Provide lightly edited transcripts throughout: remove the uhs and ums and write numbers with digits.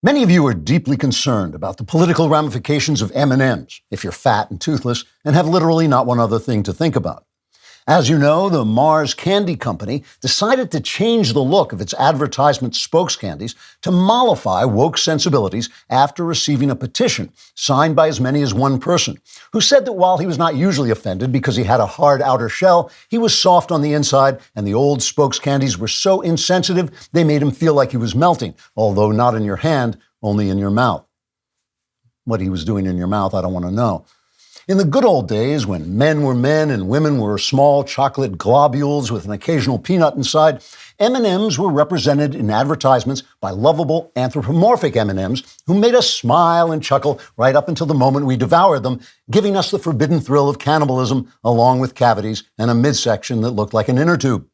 Many of you are deeply concerned about the political ramifications of M&Ms if you're fat and toothless and have literally not one other thing to think about. As you know, the Mars Candy Company decided to change the look of its advertisement spokes candies to mollify woke sensibilities after receiving a petition signed by as many as one person, who said that while he was not usually offended because he had a hard outer shell, he was soft on the inside, and the old spokes candies were so insensitive they made him feel like he was melting, although not in your hand, only in your mouth. What he was doing in your mouth, I don't want to know. In the good old days, when men were men and women were small chocolate globules with an occasional peanut inside, M&Ms were represented in advertisements by lovable anthropomorphic M&Ms who made us smile and chuckle right up until the moment we devoured them, giving us the forbidden thrill of cannibalism along with cavities and a midsection that looked like an inner tube.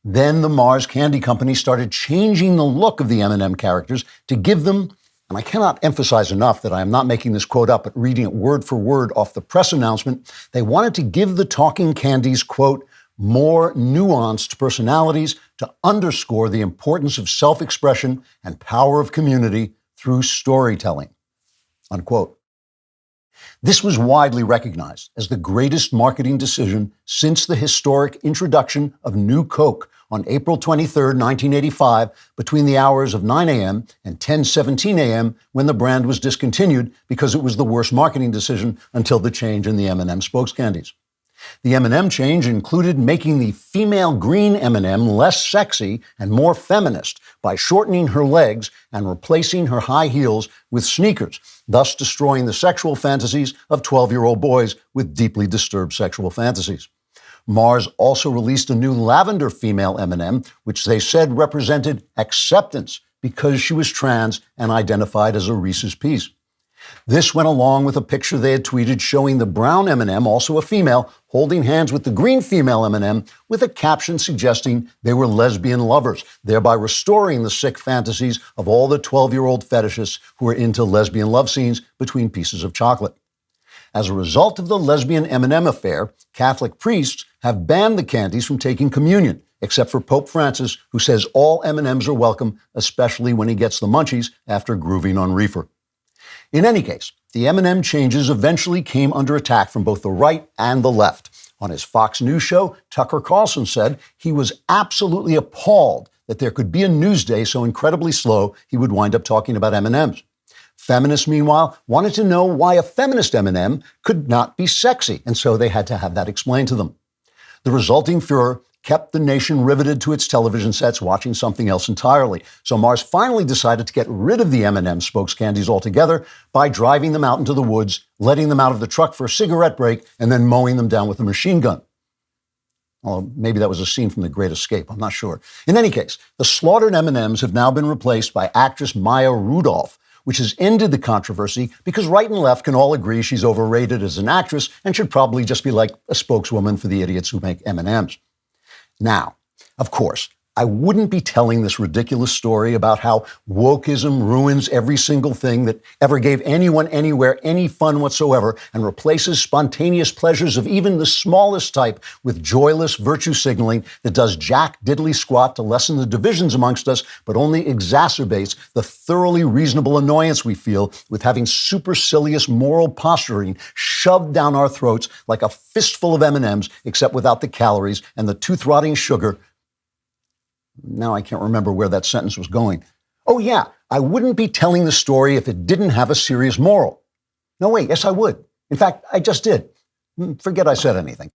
Then the Mars Candy Company started changing the look of the M&M characters to give them, and I cannot emphasize enough that I am not making this quote up, but reading it word for word off the press announcement, they wanted to give the talking candies, quote, more nuanced personalities to underscore the importance of self-expression and power of community through storytelling, unquote. This was widely recognized as the greatest marketing decision since the historic introduction of New Coke on April 23, 1985, between the hours of 9 a.m. and 10:17 a.m. when the brand was discontinued because it was the worst marketing decision until the change in the M&M spokes candies. The M&M change included making the female green M&M less sexy and more feminist by shortening her legs and replacing her high heels with sneakers, thus destroying the sexual fantasies of 12-year-old boys with deeply disturbed sexual fantasies. Mars also released a new lavender female M&M, which they said represented acceptance because she was trans and identified as a Reese's Piece. This went along with a picture they had tweeted showing the brown M&M, also a female, holding hands with the green female M&M with a caption suggesting they were lesbian lovers, thereby restoring the sick fantasies of all the 12-year-old fetishists who were into lesbian love scenes between pieces of chocolate. As a result of the lesbian M&M affair, Catholic priests have banned the candies from taking communion, except for Pope Francis, who says all M&Ms are welcome, especially when he gets the munchies after grooving on reefer. In any case, the M&M changes eventually came under attack from both the right and the left. On his Fox News show, Tucker Carlson said he was absolutely appalled that there could be a news day so incredibly slow he would wind up talking about M&Ms. Feminists, meanwhile, wanted to know why a feminist M&M could not be sexy, and so they had to have that explained to them. The resulting furor kept the nation riveted to its television sets watching something else entirely. So Mars finally decided to get rid of the M&M spokes candies altogether by driving them out into the woods, letting them out of the truck for a cigarette break, and then mowing them down with a machine gun. Well, maybe that was a scene from The Great Escape. I'm not sure. In any case, the slaughtered M&Ms have now been replaced by actress Maya Rudolph, which has ended the controversy because right and left can all agree she's overrated as an actress and should probably just be like a spokeswoman for the idiots who make M&Ms. Now, of course, I wouldn't be telling this ridiculous story about how wokeism ruins every single thing that ever gave anyone anywhere any fun whatsoever and replaces spontaneous pleasures of even the smallest type with joyless virtue signaling that does jack diddly squat to lessen the divisions amongst us, but only exacerbates the thoroughly reasonable annoyance we feel with having supercilious moral posturing shoved down our throats like a fistful of M&Ms, except without the calories and the tooth-rotting sugar. Now I can't remember where that sentence was going. Oh yeah, I wouldn't be telling the story if it didn't have a serious moral. No, wait, yes I would. In fact, I just did. Forget I said anything.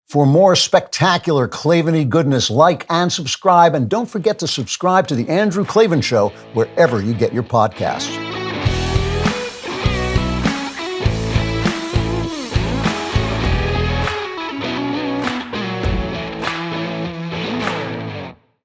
For more spectacular Klavan-y goodness, like and subscribe, and don't forget to subscribe to The Andrew Klavan Show wherever you get your podcasts.